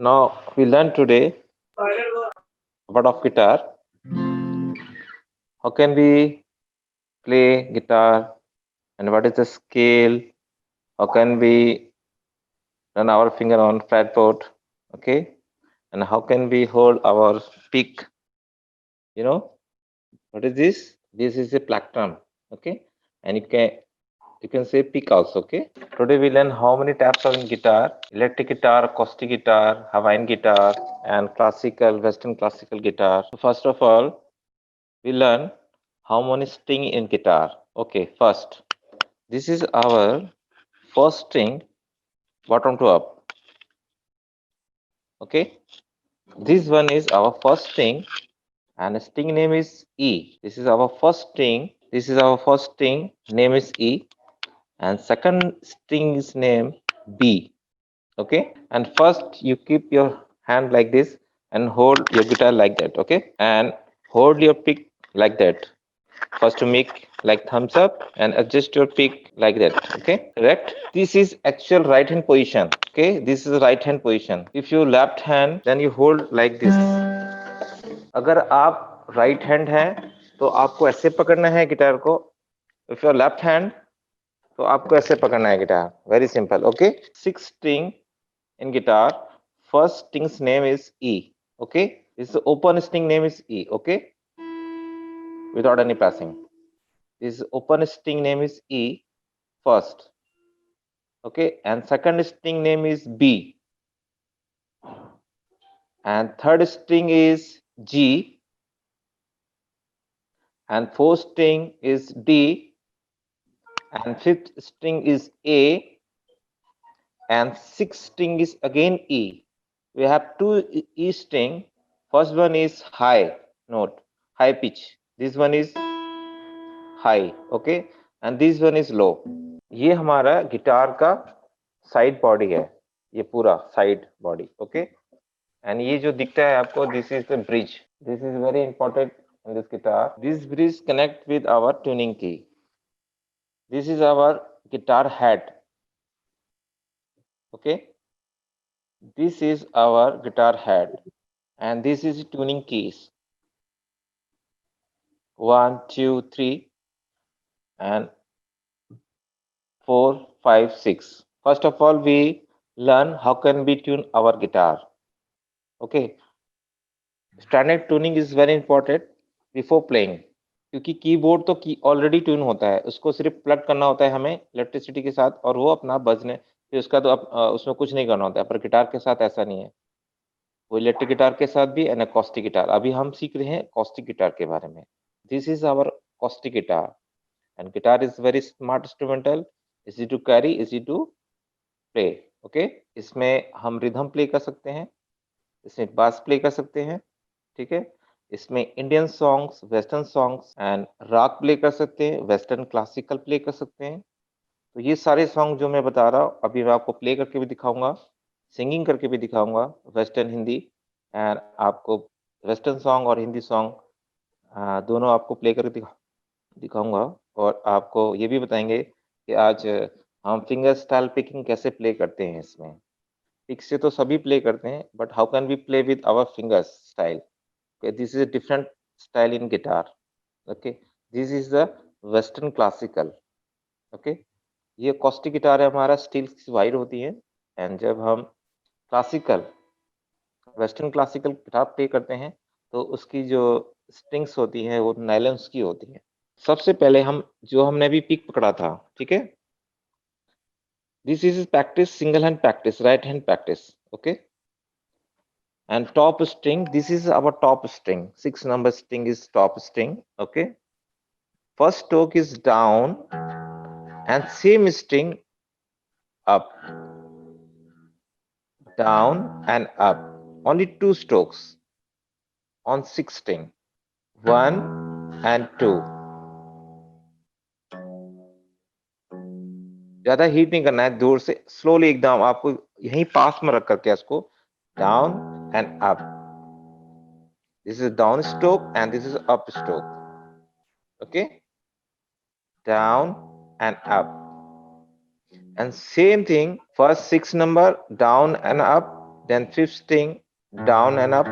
Now we learn today about of guitar. How can we play guitar and what is the scale? How can we run our finger on fretboard? Okay, and how can we hold our pick? You know what is this? This is a plectrum. Okay, and you can say pick also. Okay. Today we learn how many types of guitar: electric guitar, acoustic guitar, Hawaiian guitar, and classical, Western classical guitar. So first of all, we learn how many string in guitar. Okay, first, this is our first string, bottom to up. Okay, this one is our first string, and the string name is E. This is our first string. This is our first string. Name is E, and second string is name B. Okay, and first you keep your hand like this and hold your guitar like that. Okay, and hold your pick like that. First to make like thumbs up and adjust your pick like that. Okay, correct. This is actual right hand position. Okay, this is right hand position. If you left hand, then you hold like this. अगर आप right hand हैं तो आपको ऐसे पकड़ना है guitar को. If you left hand तो आपको ऐसे पकड़ना है guitar. Very simple. Okay, six string in guitar. First string's name is E. Okay, this open string name is E. Okay, without any passing. This open string name is E first. Okay, and second string name is B, and third string is G, and fourth string is D, and fifth string is A, and sixth string is again E. We have two E string. First one is high note, high pitch. This one is high. Okay, and this one is low. ये हमारा guitar का side body है, ये पूरा side body. Okay, and ये जो दिखता है आपको, this is the bridge. This is very important in this guitar. This bridge connect with our tuning की. This is our guitar head. Okay, this is our guitar head, and this is tuning keys. 1 2 3 and 4 5 6. First of all, we learn how can we tune our guitar. Okay, standard tuning is very important before playing, क्योंकि keyboard तो already tune होता है, उसको सिर्फ plug करना होता है हमें इलेक्ट्रिसिटी के साथ, और वो अपना बजने, फिर उसका तो उसमें कुछ नहीं करना होता है. पर गिटार के साथ ऐसा नहीं है. वो इलेक्ट्रिक गिटार के साथ भी एंड अकॉस्टिक गिटार. अभी हम सीख रहे हैं अकॉस्टिक गिटार के बारे में. This is our acoustic guitar, and guitar is very smart instrumental, easy to carry, easy to play. Okay, इसमें हम रिदम प्ले कर सकते हैं, इसमें बास प्ले कर सकते हैं. ठीक है, इसमें Indian songs, western songs and rock play कर सकते हैं, वेस्टर्न क्लासिकल प्ले कर सकते हैं. तो ये सारे सॉन्ग जो मैं बता रहा हूँ अभी मैं आपको प्ले करके भी दिखाऊंगा, सिंगिंग करके भी दिखाऊंगा, वेस्टर्न हिंदी, एंड आपको वेस्टर्न सॉन्ग और हिंदी सॉन्ग दोनों आपको प्ले करके दिखाऊंगा. और आपको ये भी बताएंगे कि आज हम फिंगर स्टाइल पिकिंग कैसे प्ले करते हैं. इसमें पिक से तो सभी प्ले करते हैं, but how can we play with our fingers style. Okay, this is a different style in guitar. Okay, this is the western classical. Okay, ये acoustic गिटार है हमारा, स्टील की वायर होती है. एंड जब हम classical, western classical guitar play करते हैं तो उसकी जो स्ट्रिंग्स होती हैं वो नायलॉन्स की होती हैं. सबसे पहले हम जो हमने अभी पिक पकड़ा था, ठीक है, this is practice, single hand practice, right hand practice. Okay, and top string, this is our top string, 6 number string is top string. Okay, first stroke is down and same string up, down and up. Only 2 strokes on 6 string, 1 and 2. ज्यादा heat नहीं करना है, दूर से slowly एकदम आपको यहीं पास में रख करके इसको down and up. This is down stroke and this is up stroke. Okay, down and up, and same thing, first 6 number down and up, then fifth string down and up,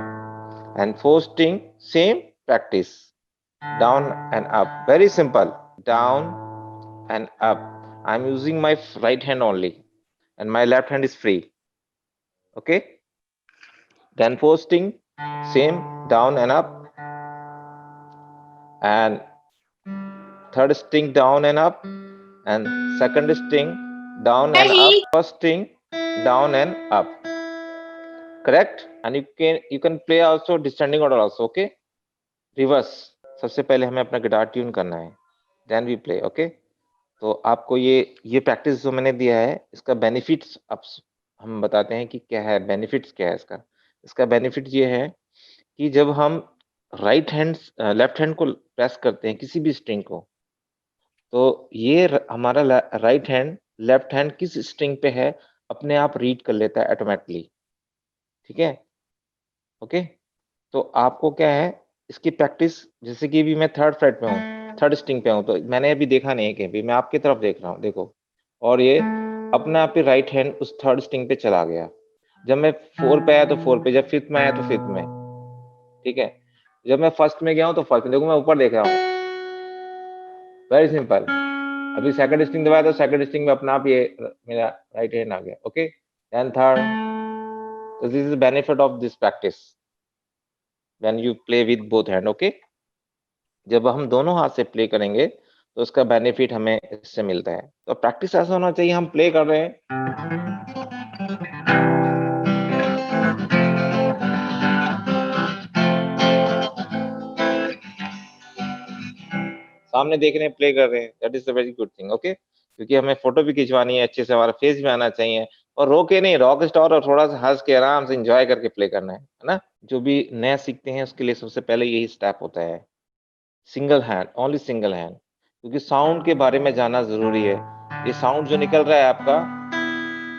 and fourth string same practice, down and up. Very simple, down and up. I'm using my right hand only and my left hand is free. Okay, then fourth string same, down and up, and third string down and up, and second string down and up, first string down and up. Correct? And you can play also descending order also. Okay, reverse. सबसे पहले हमें अपना guitar tune करना है, then we play. Okay, तो आपको ये practice जो मैंने दिया है, इसका बेनिफिट्स अब हम बताते हैं कि क्या है, बेनिफिट्स क्या है इसका. इसका बेनिफिट ये है कि जब हम राइट हैंड लेफ्ट हैंड को प्रेस करते हैं किसी भी स्ट्रिंग को, तो ये हमारा राइट हैंड लेफ्ट हैंड किस स्ट्रिंग पे है अपने आप रीड कर लेता है ऑटोमेटिकली. ठीक है, ओके. तो आपको क्या है इसकी प्रैक्टिस, जैसे कि अभी मैं थर्ड फ्रेट पे हूँ, थर्ड स्ट्रिंग पे हूँ, तो मैंने अभी देखा नहीं है कहीं भी, मैं आपकी तरफ देख रहा हूँ, देखो, और ये अपने आप ही राइट हैंड उस थर्ड स्ट्रिंग पे चला गया. जब मैं 4 पे आया तो 4 पे, जब फिफ्थ में आया तो फिफ्थ में. ठीक है, जब मैं फर्स्ट में गया हूँ तो फर्स्ट में. देखो मैं ऊपर देख रहा हूँ, वेरी सिंपल. अभी सेकंड स्ट्रिंग दबाया तो सेकंड स्ट्रिंग में अपना आप ये मेरा राइट हैंड आ गया. Okay, then third. So this is the benefit of this practice when you play with both hand. Okay, जब हम दोनों हाथ से प्ले करेंगे तो उसका बेनिफिट हमें इससे मिलता है. तो प्रैक्टिस ऐसा होना चाहिए, हम प्ले कर रहे हैं, सामने देख रहे हैं, प्ले कर रहे हैं, that is a very good thing. Okay, क्योंकि हमें फोटो भी खिंचवानी है अच्छे से, हमारा फेस भी आना चाहिए, और रोके नहीं, रॉक स्टार, और थोड़ा सा हंस के आराम से एंजॉय करके प्ले करना है ना. जो भी नया सीखते हैं उसके लिए सबसे पहले यही स्टेप होता है, single hand, only single hand, क्योंकि साउंड के बारे में जानना जरूरी है. ये साउंड जो निकल रहा है आपका,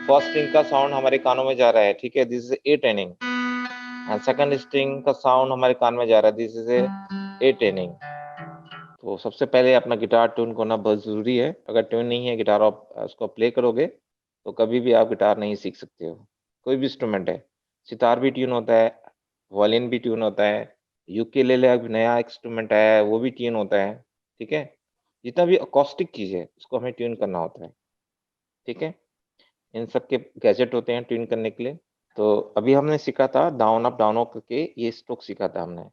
फर्स्ट स्ट्रिंग का साउंड हमारे कानों में जा रहा है. ठीक है, this is A tending, and second string का साउंड हमारे कान में जा रहा है, दिस इज ए टेनिंग. तो सबसे पहले अपना गिटार ट्यून करना बहुत ज़रूरी है. अगर ट्यून नहीं है गिटार, आप उसको प्ले करोगे तो कभी भी आप गिटार नहीं सीख सकते हो. कोई भी इंस्ट्रूमेंट है, सितार भी ट्यून होता है, वायलिन भी ट्यून होता है, यूकेलेले अब नया इंस्ट्रूमेंट आया है वो भी ट्यून होता है. ठीक है, जितना भी अकॉस्टिक चीज़ है उसको हमें ट्यून करना होता है. ठीक है, इन सब के गैजेट होते हैं ट्यून करने के लिए. तो अभी हमने सीखा था डाउन अप करके, ये स्ट्रोक सीखा था हमने,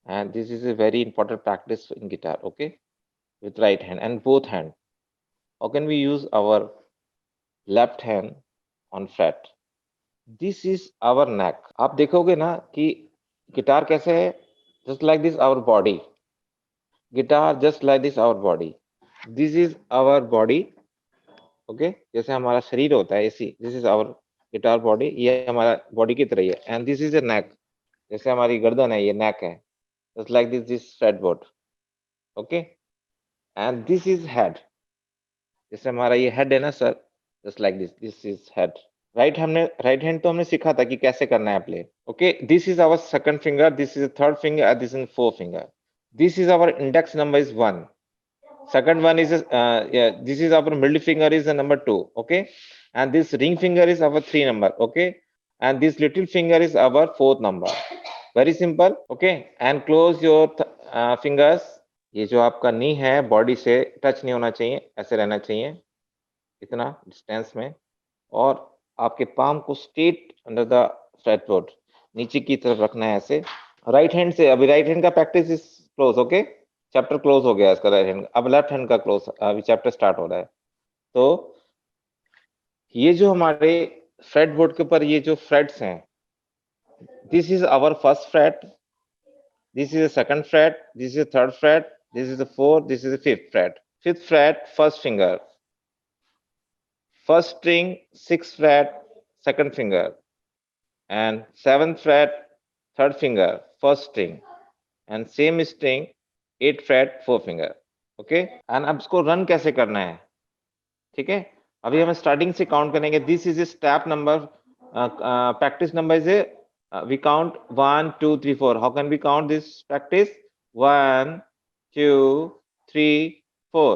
and this is a very important practice in guitar. Okay, with right hand and both hand. How can we use our left hand on fret? This is our neck. आप देखोगे ना कि guitar कैसे है, just like this our body. Guitar just like this our body. This is our body. Okay, जैसे हमारा शरीर होता है ऐसी, this is our guitar body. ये हमारा बॉडी की तरह ही है. And this is a neck. जैसे हमारी गर्दन है, ये neck है. Just like this fretboard. Okay, and this is head. जैसे हमारा ये हेड है ना sir, just like this is head. Right hand तो हमने सीखा था कि कैसे करना है play. Okay, this is our second finger, this is third finger, this is fourth finger. This is our index number is 1, second one is this is our middle finger is the number 2. Okay, and this ring finger is our 3 number. Okay, and this little finger is our 4th number. Very simple. Okay, and close your fingers. ये जो आपका नी है body से touch नहीं होना चाहिए, ऐसे रहना चाहिए इतना डिस्टेंस में, और आपके पाम को स्ट्रेट अंडर द फ्रेटबोर्ड, नीचे की तरफ रखना है ऐसे. राइट हैंड से अभी राइट हैंड का practice is close. Okay, chapter close हो गया इसका राइट हैंड. अब लेफ्ट हैंड का क्लोज, अभी चैप्टर स्टार्ट हो रहा है. तो ये जो हमारे फ्रेट बोर्ड के ऊपर ये जो फ्रेट्स हैं, this is our first fret, this is the second fret, this is the third fret, this is the fourth, this is the fifth fret. Fifth fret first finger, first string, sixth fret, second finger, and seventh fret, third finger, first string, and same string, eighth fret, fourth finger. Okay, and अब इसको run कैसे करना है. ठीक है, अभी हम starting से काउंट करेंगे. This is step number, practice number is we count 1 2 3 4. How can we count this practice? 1 2 3 4.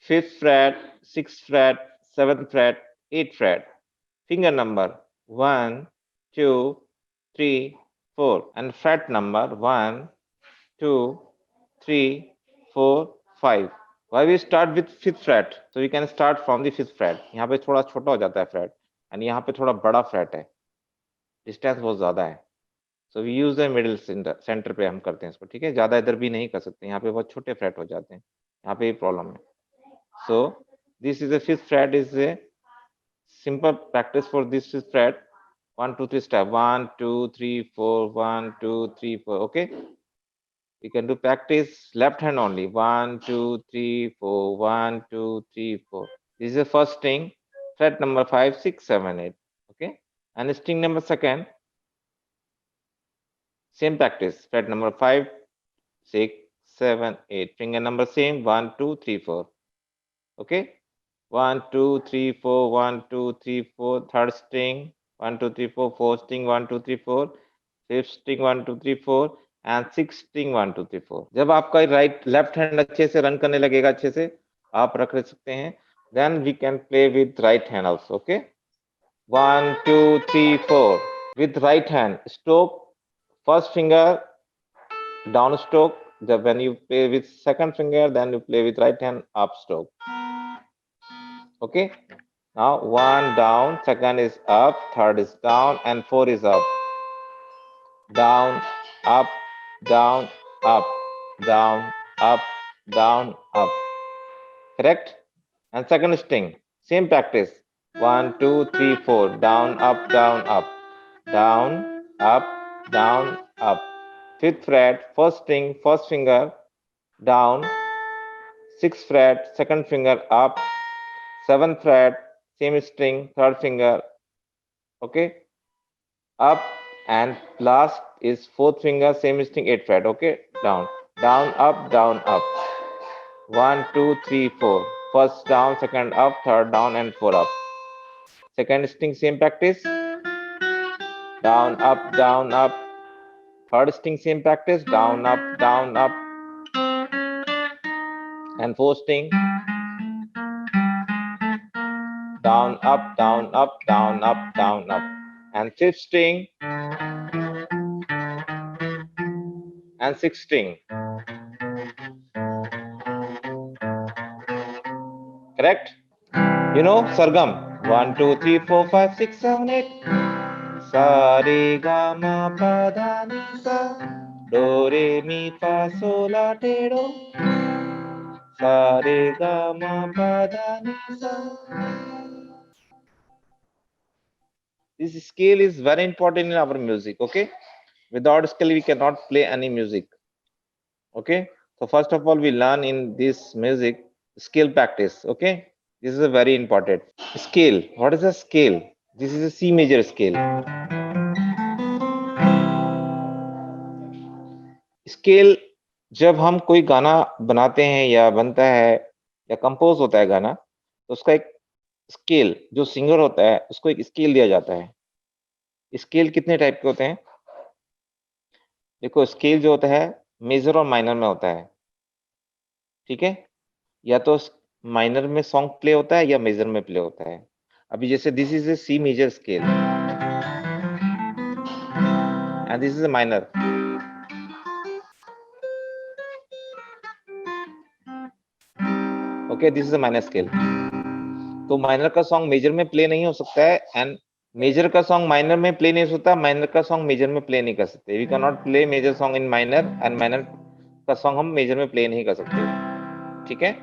Fifth fret, sixth fret, seventh fret, eighth fret. Finger number 1 2, 3, 4, and fret number 1, 2, 3, 4, 5. Why we start with fifth fret? So we can start from the fifth fret. यहाँ पे थोड़ा छोटा हो जाता है fret, and यहाँ पे थोड़ा बड़ा fret है, distance बहुत ज्यादा है. So we use the middle center पे हम करते हैं इसको, ठीक है. ज्यादा इधर भी नहीं कर सकते, यहाँ पे बहुत छोटे fret हो जाते हैं, यहाँ पे ये problem है. So this is the fifth fret is a simple practice for this fifth fret. 1, 2, 3 step. 1, 2, 3, 4. 1, 2, 3, 4. Okay. We can do practice left hand only. 1, 2, 3, 4. 1, 2, 3, 4. This is the first string. Fret number 5, 6, 7, 8. Okay. And string number second. Same practice. Fret number 5, 6, 7, 8. Finger number same. 1, 2, 3, 4. Okay. 1, 2, 3, 4. 1, 2, 3, 4. Third string. 1, 2, 3, 4. Fourth string. 1, 2, 3, 4. Fifth string. 1, 2, 3, 4. And sixth string. 1, 2, 3, 4. जब आपका right left hand अच्छे से run करने लगेगा, अच्छे से आप रख सकते हैं. Then we can play with right hand also. Okay. 1, 2, 3, 4. With right hand, stroke first finger down stroke. When you play with second finger, then you play with right hand up stroke. Okay. Now 1 down, second is up, third is down, and 4 is up. Down, up, down, up, down, up, down, up. Correct? And second string, same practice. 1, 2, 3, 4. Down, up, down, up. Down, up, down, up. Fifth fret, first string, first finger, down. Sixth fret, second finger, up. Seventh fret, same string, third finger, okay, up. And last is fourth finger, same string, 8th fret, okay, down, down, up, down, up. 1, 2, 3, 4. First down, second up, third down, and 4 up. Second string, same practice. Down, up, down, up. Third string, same practice. Down, up, down, up. And fourth string. Down, up, down, up, down, up, down, up. And fifth string. And sixth string. Correct? You know Sargam. 1, 2, 3, 4, 5, 6, 7, 8. Sa re ga ma pa da ni sa. Do re mi fa sol la te do. Sa re ga ma pa da ni sa. This scale is very important in our music. Okay. Without scale, we cannot play any music. Okay. So first of all, we learn in this music scale practice. Okay. This is a very important scale. What is a scale? This is a C major scale. Scale जब हम कोई गाना बनाते हैं या बनता है या कंपोज होता है गाना, तो उसका एक स्केल, जो सिंगर होता है उसको एक स्केल दिया जाता है. स्केल कितने टाइप के होते हैं? देखो, स्केल जो होता है मेजर और माइनर में होता है. ठीक है. या तो माइनर में सॉन्ग प्ले होता है या मेजर में प्ले होता है. अभी जैसे this is a C major scale and this is A minor. Okay, this is a minor scale. तो माइनर का सॉन्ग मेजर में प्ले नहीं हो सकता है एंड मेजर का सॉन्ग माइनर में प्ले नहीं हो सकता. माइनर का सॉन्ग मेजर में प्ले नहीं कर सकते. We can not play major song in minor and minor का सॉन्ग हम मेजर में प्ले नहीं कर सकते. ठीक है,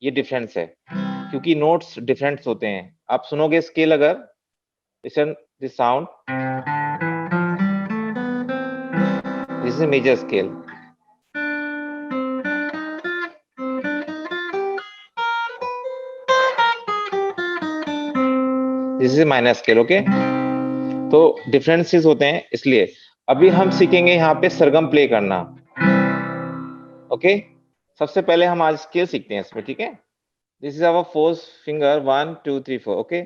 ये डिफरेंस है क्योंकि नोट्स डिफरेंट होते हैं. आप सुनोगे स्केल, अगर listen this sound, this is major scale. This is minor scale. Okay, तो डिफरेंसेस होते हैं. इसलिए अभी हम सीखेंगे यहाँ पे सरगम प्ले करना. ओके, सबसे पहले हम आज स्केल सीखते हैं इसमें. ठीक है, this is our fourth finger. 1, 2, 3, 4. Okay,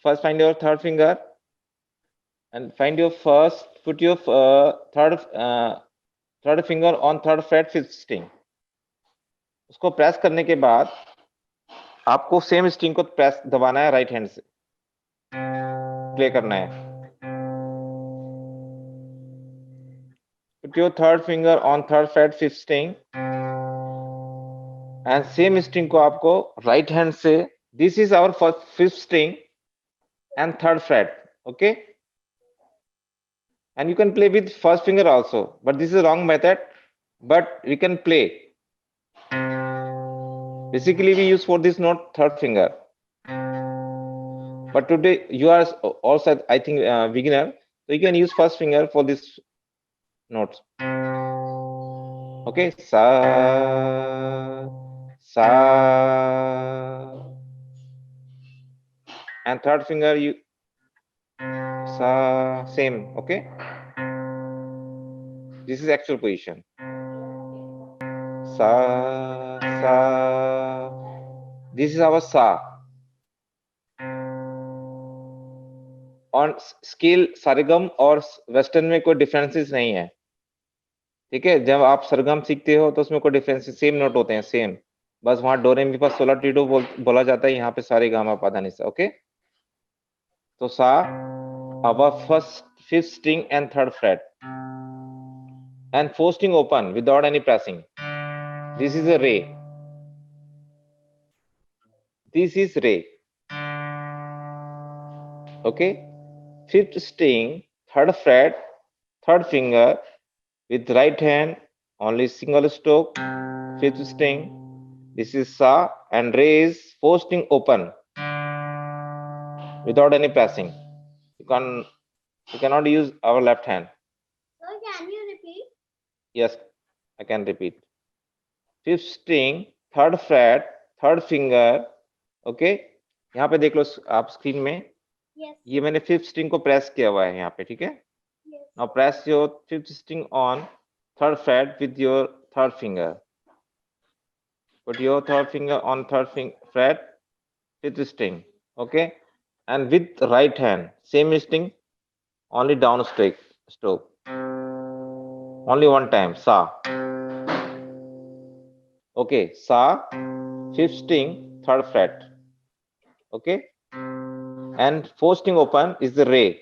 first find your third finger and find your first, put your third finger on third fret, fifth string. उसको प्रेस करने के बाद आपको सेम स्ट्रिंग को प्रेस दबाना है, राइट हैंड से प्ले करना है. put your third finger on third fret, fifth string, and same string को आपको right hand से, this is our first fifth string and third fret, okay? And you can play with first finger also, but this is a wrong method, but we can play. Basically we use for this note third finger, but today you are also I think beginner, so you can use first finger for this notes. Okay, sa sa, and third finger you sa, same. Okay, this is actual position. Sa sa, this is our sa. On scale सरगम और western में कोई differences नहीं है, ठीक है? जब आप सरगम सीखते हो तो उसमें कोई डिफरेंस, सेम नोट होते हैं, सेम, बस वहां डोरे मी पास सोला टीडो बोला जाता है, यहाँ पे सारे गामा पाधा निसा. ओके, तो सा our first fifth string and third fret, and fourth string open without any pressing. This is a re. This is re. Okay, fifth string, third fret, third finger with right hand, only single stroke, fifth string. This is sa, and re is fourth string open without any pressing. You cannot use our left hand. So can you repeat? Yes, I can repeat. Fifth string, third fret, third finger. Okay, यहाँ पे देख लो आप screen में. Yes. ये मैंने fifth string को press किया हुआ है यहाँ पे, ठीक है? Yes. Now press your fifth string on third fret with your third finger. Put your third finger on third fret, fifth string. Okay, and with right hand, same string, only down stroke. Only one time, sa. Okay, sa, fifth string, third fret. Okay, and fourth string open is the re,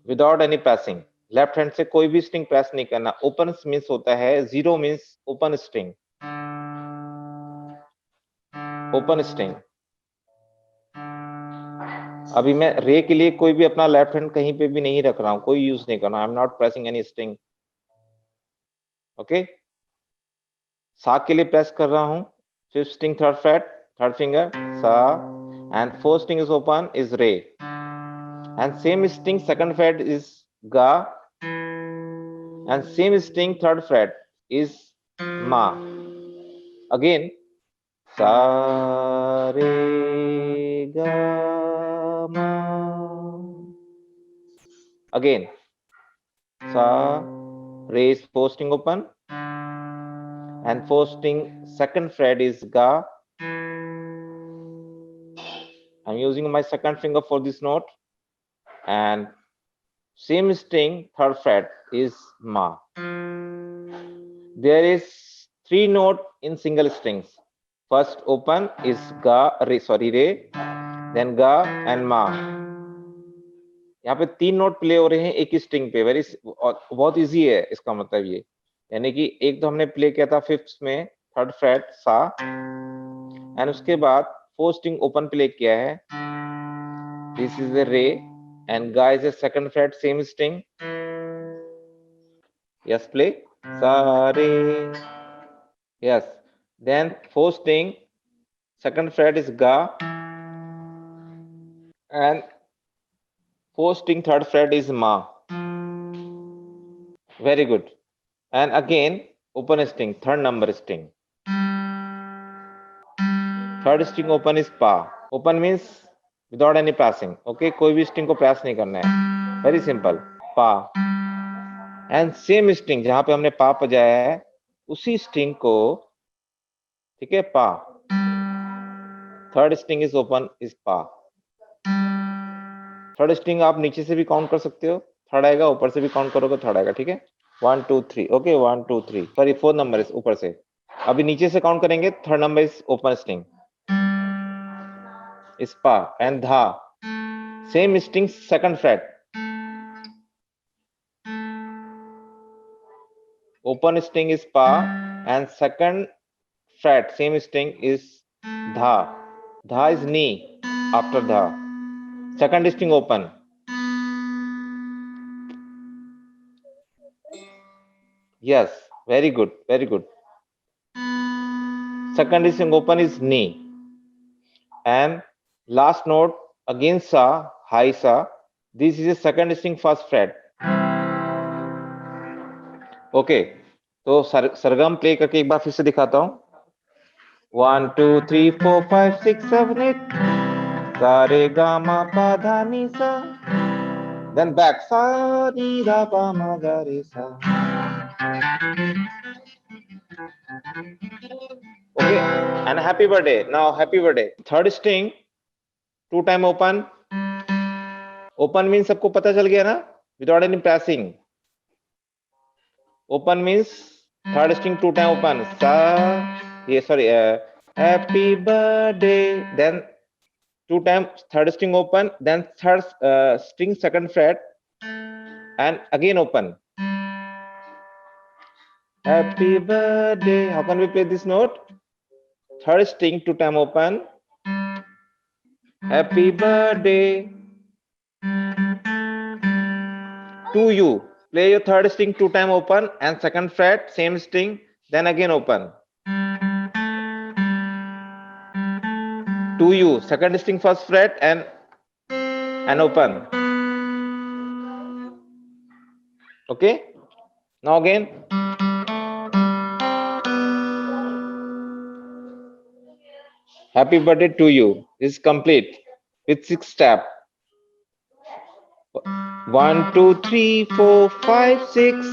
without any pressing. Left hand से कोई भी string press नहीं करना. Open means होता है, zero means open string, open string. अभी मैं रे के लिए कोई भी अपना लेफ्ट हैंड कहीं पे भी नहीं रख रहा हूं, कोई यूज नहीं करना. I am not pressing any string. Okay, सा के लिए प्रेस कर रहा हूं, fifth string, third freight, third finger, सा, and fourth string is open is re, and same string second fret is ga, and same string third fret is ma. Again, sa re ga ma. Again, sa, re is fourth string open, and fourth string second fret is ga. I'm using my second finger for this note, and same string third fret is ma. There is three note in single strings. First open is ga, re, then ga and ma. यहाँ पे तीन note play हो रहे हैं एक ही string पे. Very बहुत easy है इसका मतलब ये, यानी कि एक तो हमने प्ले किया था फिफ्थ में थर्ड फ्रेट सा, एंड उसके बाद फोर्थ स्ट्रिंग ओपन प्ले किया है. दिस इज द रे, and ga is a second fret, same string. Yes, play sa re. Yes, then fourth string second fret is ga, and fourth string third fret is ma. Very good. And again open string, third number string, third string open is pa. Open means without any pressing. Okay, कोई भी string को press नहीं करना है. Very simple. Pa. And same string जहां पे हमने पा बजाया है उसी स्ट्रिंग को, ठीक है, पा. Third string is open is पा. थर्ड स्ट्रिंग आप नीचे से भी काउंट कर सकते हो, थर्ड आएगा, ऊपर से भी काउंट करोगे थर्ड आएगा, ठीक है? 1 2 3. Okay, 1 2 3, sorry fourth number is ऊपर से. अभी नीचे से काउंट करेंगे, third number is open string is पा, एंड धा, same string second freight, open string is pa, and second fret, same string is dha. Dha is ni after dha. Second string open. Yes, very good, very good. Second string open is ni. And last note again sa, high sa. This is a second string first fret. Okay, तो सरगम play करके एक बार फिर से दिखाता हूँ. 1 2 3 4 5 6 7 8 sa re ga ma pa dha ni sa. Then back sa ni da pa ma ga re sa. Okay, and happy birthday. Now happy birthday. Third string 2 time open. Open means सबको पता चल गया ना? Without any pressing. Open means third string 2 time open. Sa, yeah, sorry. Happy birthday. Then 2 times third string open. Then third string second fret, and again open. Happy birthday. How can we play this note? Third string 2 time open. Happy birthday to you. Play your third string 2 time open and second fret, same string, then again open. To you, second string first fret and open. Okay, now again. Happy birthday to you is complete with 6 steps. 1 2 3 4 5 6.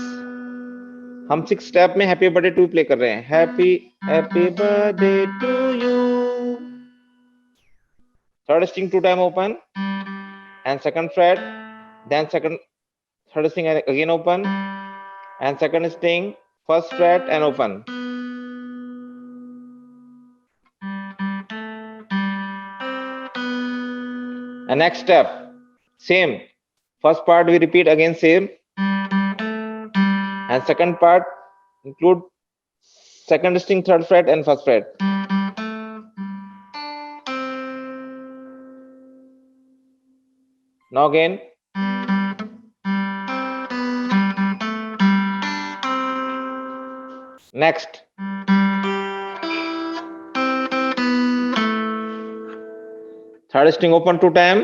हम 6 step में happy birthday to play कर रहे हैं. Happy birthday to you. Third string 2 time open and second fret, then third string again open and second string first fret and open. And next step, same. First part we repeat again same, and second part include second string third fret and first fret. Now again. Next. Third string open 2 times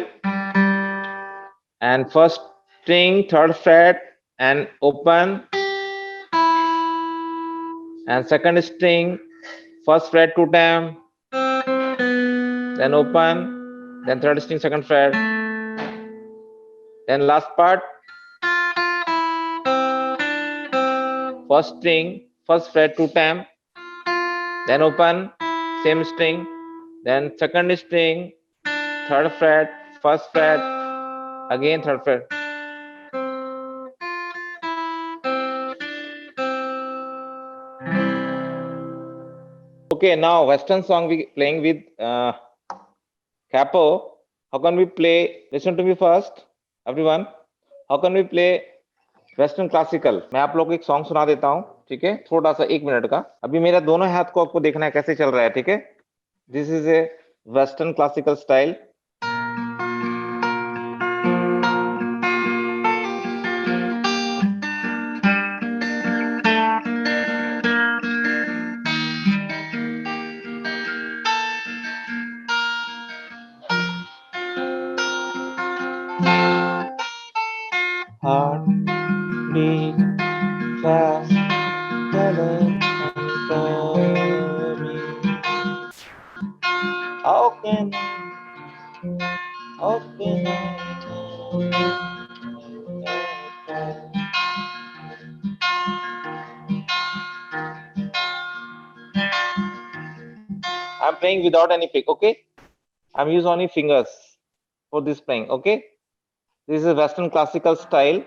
and first string third fret and open, and second string first fret 2 times, then open, then third string second fret, then last part first string first fret 2 times, then open, same string, then second string third fret first fret, again third fret. Okay, now Western song we playing with capo. How can we play? Listen to me first, everyone. How can we play western classical? मैं आप लोग को एक song सुना देता हूँ, ठीक है, थोड़ा सा 1 मिनट का. अभी मेरा दोनों हाथ को आपको देखना है कैसे चल रहा है, ठीक है. This is A western classical style. Heart beat fast, heaven and glory. How can I'm playing without any pick, okay? I'm using only fingers for this playing, okay? This is a Western classical style.